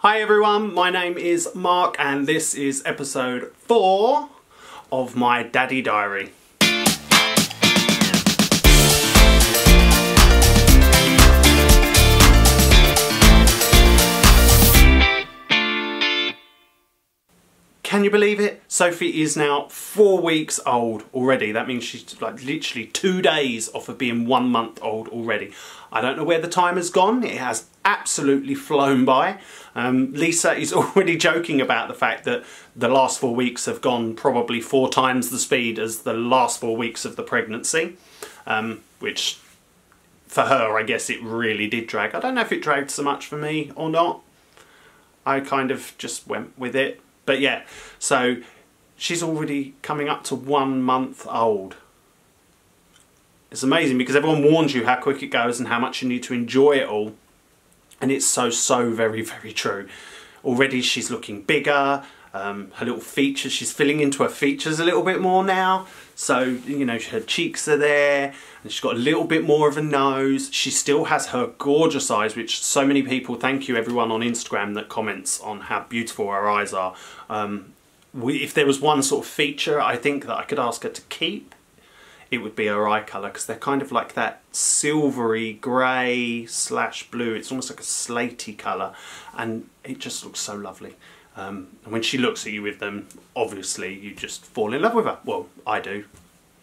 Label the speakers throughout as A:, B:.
A: Hi everyone, my name is Mark and this is episode 4 of my Daddy Diary. Can you believe it? Sophie is now 4 weeks old already. That means she's like literally 2 days off of being 1 month old already. I don't know where the time has gone. It has absolutely flown by. Lisa is already joking about the fact that the last 4 weeks have gone probably 4 times the speed as the last 4 weeks of the pregnancy, which for her, I guess it really did drag. I don't know if it dragged so much for me or not. I kind of just went with it. But yeah, so she's already coming up to 1 month old. It's amazing because everyone warns you how quick it goes and how much you need to enjoy it all. And it's so very, very true. Already she's looking bigger, her little features, she's filling into her features a little bit more now. So, you know, her cheeks are there and she's got a little bit more of a nose. She still has her gorgeous eyes, which so many people, thank you everyone on Instagram that comments on how beautiful her eyes are. If there was one sort of feature I think that I could ask her to keep, it would be her eye colour, because they're kind of like that silvery grey / blue. It's almost like a slaty colour and it just looks so lovely. And when she looks at you with them, obviously you just fall in love with her. Well, I do.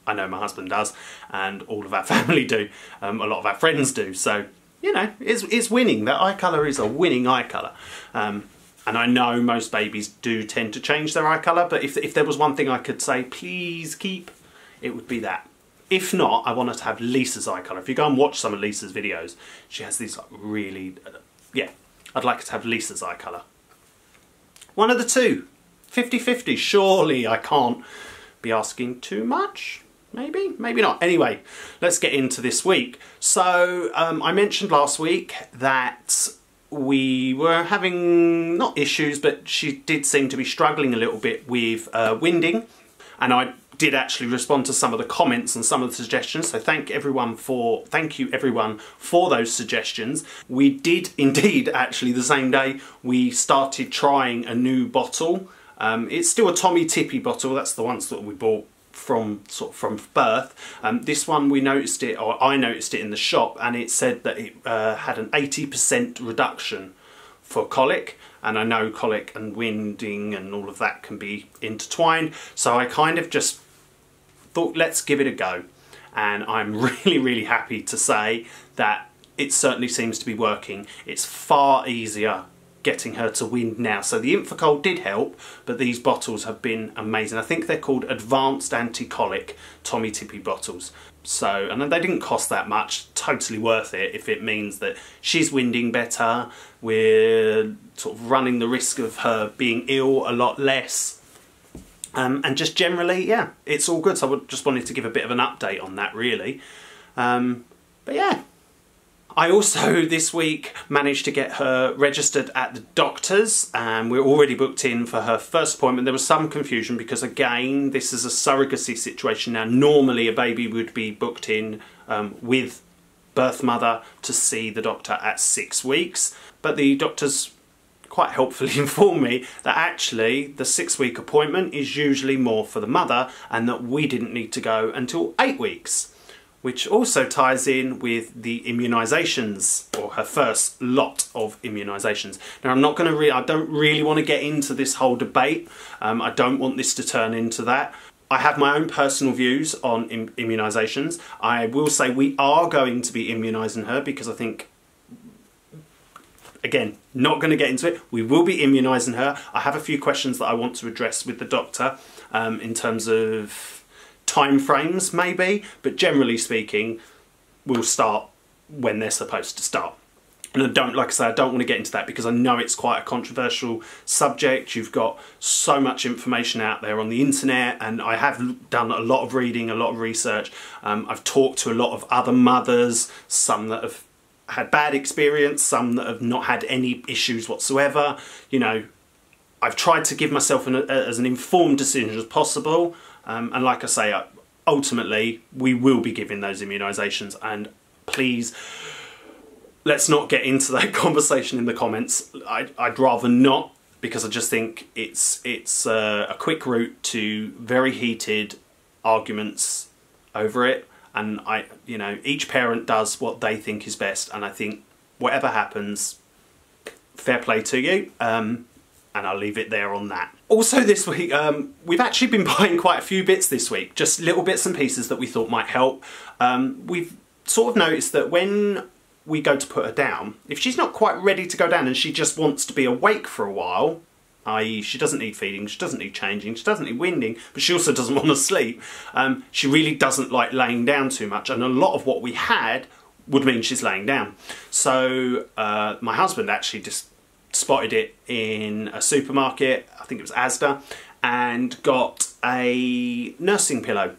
A: I know my husband does, and all of our family do. A lot of our friends do. So, you know, it's winning. That eye colour is a winning eye colour. And I know most babies do tend to change their eye colour, but if there was one thing I could say, please keep, it would be that. If not, I want her to have Lisa's eye colour. If you go and watch some of Lisa's videos, she has these like really, yeah, I'd like her to have Lisa's eye colour. One of the two. 50-50. Surely I can't be asking too much. Maybe, maybe not. Anyway, let's get into this week. So, I mentioned last week that we were having, not issues, but she did seem to be struggling a little bit with winding. And I did actually respond to some of the comments and some of the suggestions, so thank you everyone for those suggestions. We did indeed, actually the same day, we started trying a new bottle. It's still a Tommy Tippy bottle. That's the ones that we bought from birth. This one we noticed it, or I noticed it in the shop, and it said that it had an 80% reduction for colic. And I know colic and winding and all of that can be intertwined. So I kind of just thought, let's give it a go. And I'm really happy to say that it certainly seems to be working. It's far easier getting her to wind now. So the Infocol did help, but these bottles have been amazing. I think they're called Advanced Anti-Colic Tommy Tippy bottles. So, and they didn't cost that much, totally worth it if it means that she's winding better, we're sort of running the risk of her being ill a lot less. And just generally, yeah, it's all good. So I just wanted to give a bit of an update on that really. But yeah. I also this week managed to get her registered at the doctor's, and we're already booked in for her first appointment. There was some confusion because, again, this is a surrogacy situation. Now, normally a baby would be booked in with birth mother to see the doctor at 6 weeks, but the doctors quite helpfully informed me that actually the 6-week appointment is usually more for the mother and that we didn't need to go until 8 weeks. Which also ties in with the immunisations, or her first lot of immunisations. Now, I'm not going to I don't really want to get into this whole debate. I don't want this to turn into that. I have my own personal views on immunisations. I will say we are going to be immunising her because I think, again, not going to get into it. We will be immunising her. I have a few questions that I want to address with the doctor in terms of time frames maybe, but generally speaking we'll start when they're supposed to start. And I don't, like I say, I don't want to get into that because I know it's quite a controversial subject. You've got so much information out there on the internet, and I have done a lot of reading, a lot of research. I've talked to a lot of other mothers, some that have had bad experience, some that have not had any issues whatsoever. You know, I've tried to give myself as an informed decision as possible. And like I say, ultimately we will be giving those immunisations, and please let's not get into that conversation in the comments. I'd rather not, because I just think it's a quick route to very heated arguments over it. And you know, each parent does what they think is best, and I think whatever happens, fair play to you, and I'll leave it there on that. Also this week, we've actually been buying quite a few bits this week, just little bits and pieces that we thought might help. We've sort of noticed that when we go to put her down, if she's not quite ready to go down and she just wants to be awake for a while, i.e. she doesn't need feeding, she doesn't need changing, she doesn't need winding, but she also doesn't want to sleep, she really doesn't like laying down too much, and a lot of what we had would mean she's laying down. So my husband actually just spotted it in a supermarket, I think it was Asda, and got a nursing pillow.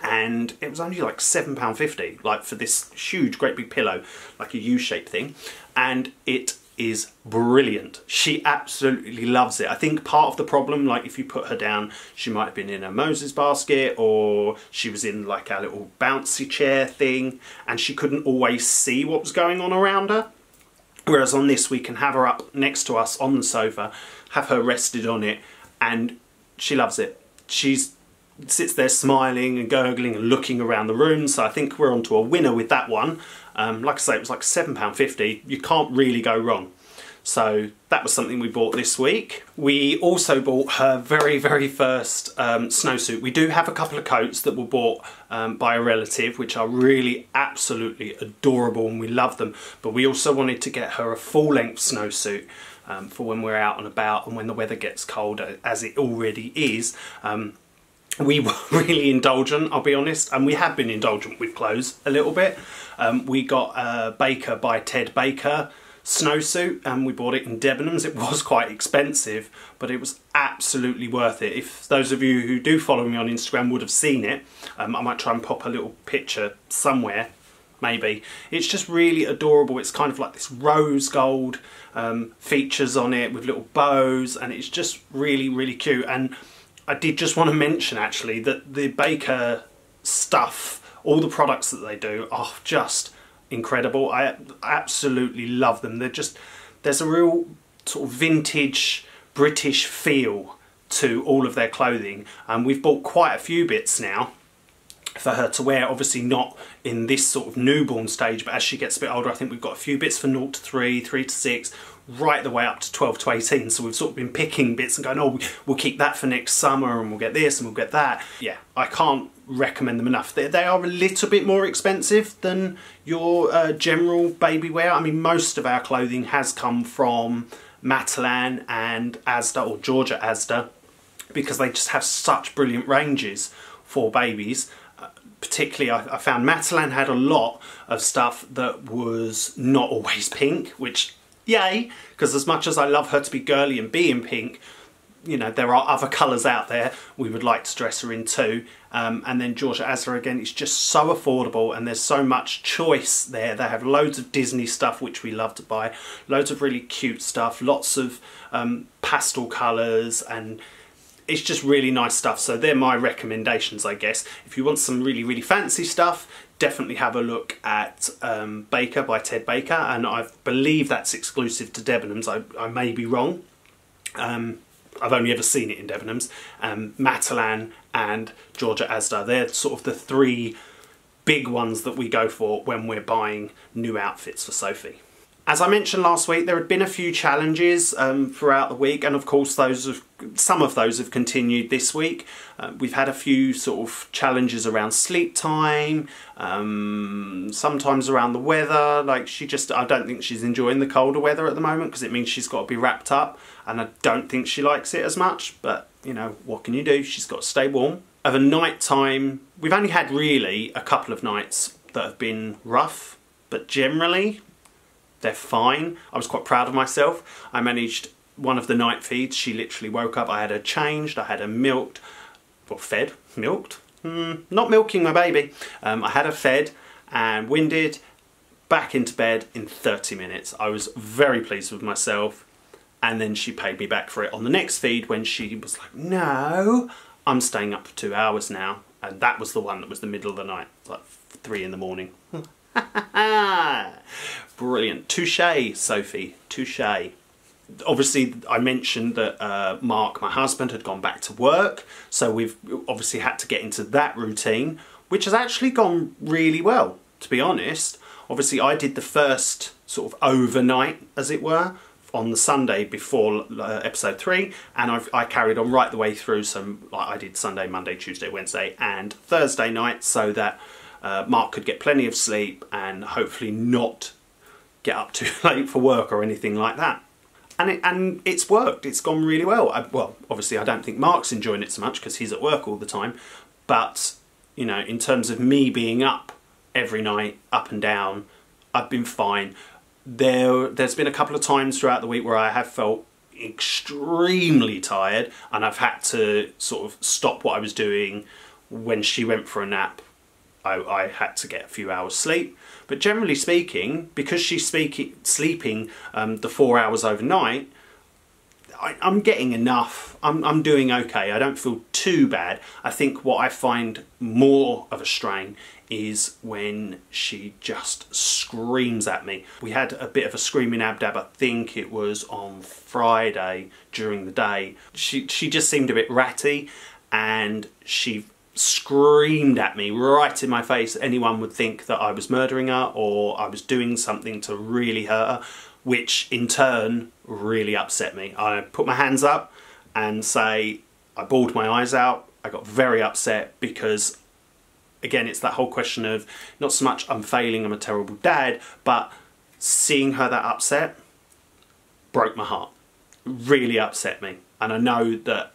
A: And it was only like £7.50, like for this huge, great big pillow, like a U-shaped thing. And it is brilliant. She absolutely loves it. I think part of the problem, like if you put her down, she might have been in a Moses basket, or she was in like a little bouncy chair thing, and she couldn't always see what was going on around her. Whereas on this, we can have her up next to us on the sofa, have her rested on it, and she loves it. She sits there smiling and gurgling and looking around the room, so I think we're onto a winner with that one. Like I say, it was like £7.50. You can't really go wrong. So that was something we bought this week. We also bought her very, very first snowsuit. We do have a couple of coats that were bought by a relative, which are really absolutely adorable, and we love them. But we also wanted to get her a full-length snowsuit for when we're out and about and when the weather gets cold, as it already is. We were really indulgent, I'll be honest, and we have been indulgent with clothes a little bit. We got a Baker by Ted Baker snowsuit, and we bought it in Debenhams. It was quite expensive, but it was absolutely worth it. If those of you who do follow me on Instagram would have seen it, I might try and pop a little picture somewhere, maybe. It's just really adorable. It's kind of like this rose gold features on it with little bows, and it's just really, really cute. And I did just want to mention actually that the Baker stuff, all the products that they do are just incredible. I absolutely love them. There's a real sort of vintage British feel to all of their clothing, and we've bought quite a few bits now for her to wear, obviously not in this sort of newborn stage, but as she gets a bit older, I think we've got a few bits for 0 to 3, 3 to 6, right the way up to 12 to 18. So we've sort of been picking bits and going, oh, we'll keep that for next summer, and we'll get this and we'll get that. Yeah, I can't recommend them enough. They are a little bit more expensive than your general baby wear. I mean, most of our clothing has come from Matalan and Asda, or Georgia Asda, because they just have such brilliant ranges for babies. Particularly, I found Matalan had a lot of stuff that was not always pink, which, yay, because as much as I love her to be girly and be in pink, you know, there are other colours out there we would like to dress her in too. And then Georgia Asda, again, it's just so affordable, and there's so much choice there. They have loads of Disney stuff, which we love to buy, loads of really cute stuff, lots of pastel colours, and it's just really nice stuff. So they're my recommendations, I guess. If you want some really, really fancy stuff, definitely have a look at Baker by Ted Baker, and I believe that's exclusive to Debenhams. I may be wrong. I've only ever seen it in Debenhams. Matalan and Georgia Asda, they're sort of the three big ones that we go for when we're buying new outfits for Sophie. As I mentioned last week, there had been a few challenges throughout the week, and of course some of those have continued this week. We've had a few sort of challenges around sleep time, sometimes around the weather. Like I don't think she's enjoying the colder weather at the moment, because it means she's got to be wrapped up, and I don't think she likes it as much, but you know, what can you do? She's got to stay warm. Of a night time, we've only had really a couple of nights that have been rough, but generally they're fine. I was quite proud of myself. I managed one of the night feeds. She literally woke up, I had her changed, I had her milked, or fed, milked? Not milking my baby. I had her fed and winded, back into bed in 30 minutes. I was very pleased with myself, and then she paid me back for it on the next feed when she was like, no, I'm staying up for 2 hours now. And that was the one that was the middle of the night, like 3 in the morning. Brilliant. Touche, Sophie. Touche. Obviously, I mentioned that Mark, my husband, had gone back to work, so we've obviously had to get into that routine, which has actually gone really well, to be honest. Obviously, I did the first sort of overnight, as it were, on the Sunday before episode 3, and I carried on right the way through. So like, I did Sunday, Monday, Tuesday, Wednesday and Thursday night, so that Mark could get plenty of sleep and hopefully not get up too late for work or anything like that. And it's worked. It's gone really well. Well, obviously I don't think Mark's enjoying it so much because he's at work all the time, but you know, in terms of me being up every night, up and down, I've been fine. There's been a couple of times throughout the week where I have felt extremely tired and I've had to sort of stop what I was doing. When she went for a nap, I had to get a few hours sleep. But generally speaking, because she's sleeping the 4 hours overnight, I'm getting enough. I'm doing okay. I don't feel too bad. I think what I find more of a strain is when she just screams at me. We had a bit of a screaming abdab, I think it was on Friday during the day. She just seemed a bit ratty and she screamed at me right in my face. Anyone would think that I was murdering her or I was doing something to really hurt her, which in turn really upset me. I put my hands up and say I bawled my eyes out. I got very upset because, again, it's that whole question of not so much I'm failing, I'm a terrible dad, but seeing her that upset broke my heart. Really upset me. And I know that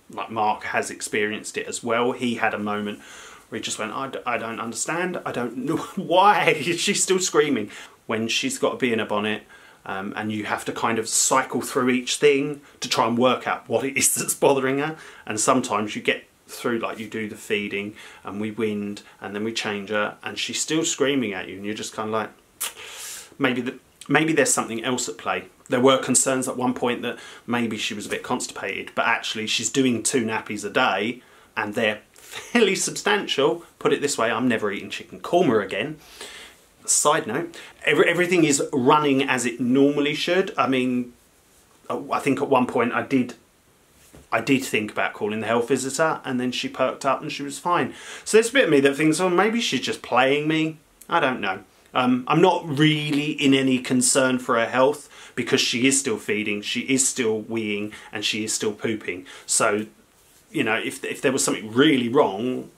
A: like Mark has experienced it as well. He had a moment where he just went, I don't understand. I don't know why she's still screaming. When she's got to be in a bonnet and you have to kind of cycle through each thing to try and work out what it is that's bothering her. And sometimes you get through, like you do the feeding and we wind and then we change her and she's still screaming at you and you're just kind of like, maybe there's something else at play. There were concerns at one point that maybe she was a bit constipated, but actually she's doing 2 nappies a day and they're fairly substantial. Put it this way, I'm never eating chicken korma again. Side note, everything is running as it normally should. I mean, I think at one point I did think about calling the health visitor and then she perked up and she was fine. So there's a bit of me that thinks, oh, maybe she's just playing me. I don't know. I'm not really in any concern for her health because she is still feeding, she is still weeing and she is still pooping. So, you know, if there was something really wrong,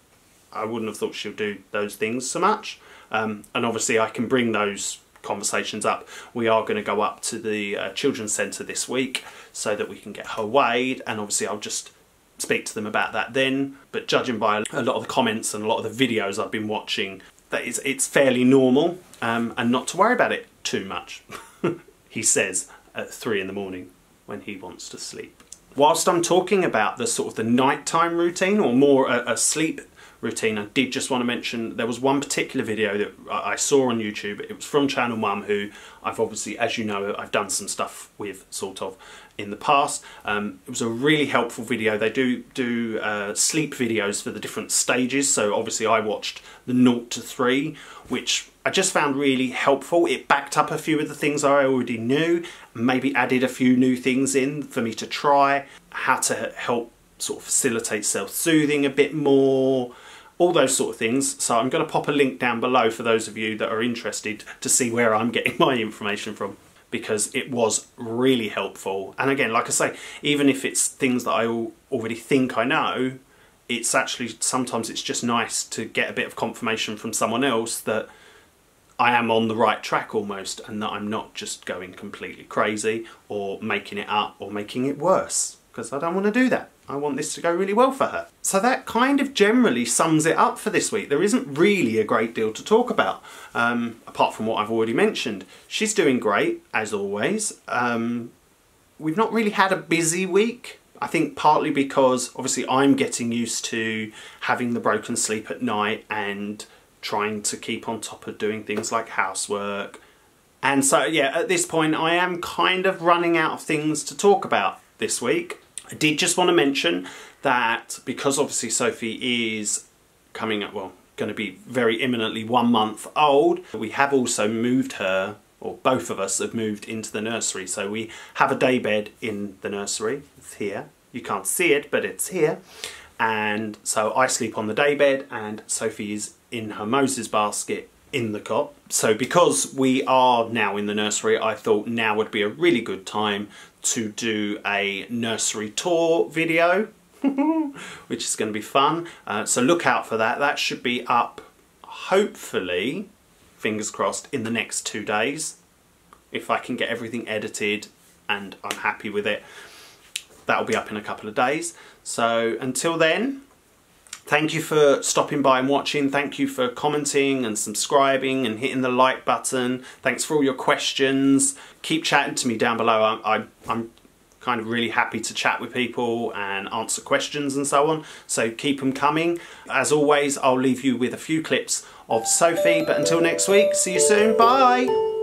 A: I wouldn't have thought she'll do those things so much. And obviously I can bring those conversations up. We are going to go up to the children's centre this week so that we can get her weighed, and obviously I'll just speak to them about that then. But judging by a lot of the comments and a lot of the videos I've been watching, that it's fairly normal and not to worry about it too much, he says at 3 in the morning when he wants to sleep. Whilst I'm talking about the sort of the nighttime routine, or more a sleep routine, I did just want to mention there was one particular video that I saw on YouTube. It was from Channel Mum, who I've obviously, as you know, I've done some stuff with sort of in the past. It was a really helpful video. They do sleep videos for the different stages. So obviously I watched the 0 to 3, which I just found really helpful. It backed up a few of the things I already knew, maybe added a few new things in for me to try, how to help sort of facilitate self-soothing a bit more, all those sort of things. So I'm going to pop a link down below for those of you that are interested to see where I'm getting my information from, because it was really helpful. And again, like I say, even if it's things that I already think I know, it's actually, sometimes it's just nice to get a bit of confirmation from someone else that I am on the right track almost, and that I'm not just going completely crazy or making it up or making it worse, because I don't want to do that. I want this to go really well for her. So that kind of generally sums it up for this week. There isn't really a great deal to talk about, apart from what I've already mentioned. She's doing great, as always. We've not really had a busy week. I think partly because obviously I'm getting used to having the broken sleep at night and trying to keep on top of doing things like housework. And so, yeah, at this point I am kind of running out of things to talk about this week. I did just want to mention that because obviously Sophie is coming up, well, going to be very imminently 1 month old. We have also moved her, or both of us have moved into the nursery. So we have a day bed in the nursery. It's here. You can't see it, but it's here. And so I sleep on the day bed and Sophie is in her Moses basket in the cot. So because we are now in the nursery, I thought now would be a really good time to do a nursery tour video, which is going to be fun. So look out for that. That should be up, hopefully, fingers crossed, in the next 2 days. If I can get everything edited and I'm happy with it, that'll be up in a couple of days. So until then, thank you for stopping by and watching. Thank you for commenting and subscribing and hitting the like button. Thanks for all your questions. Keep chatting to me down below. I'm kind of really happy to chat with people and answer questions and so on. So keep them coming. As always, I'll leave you with a few clips of Sophie. But until next week, see you soon. Bye.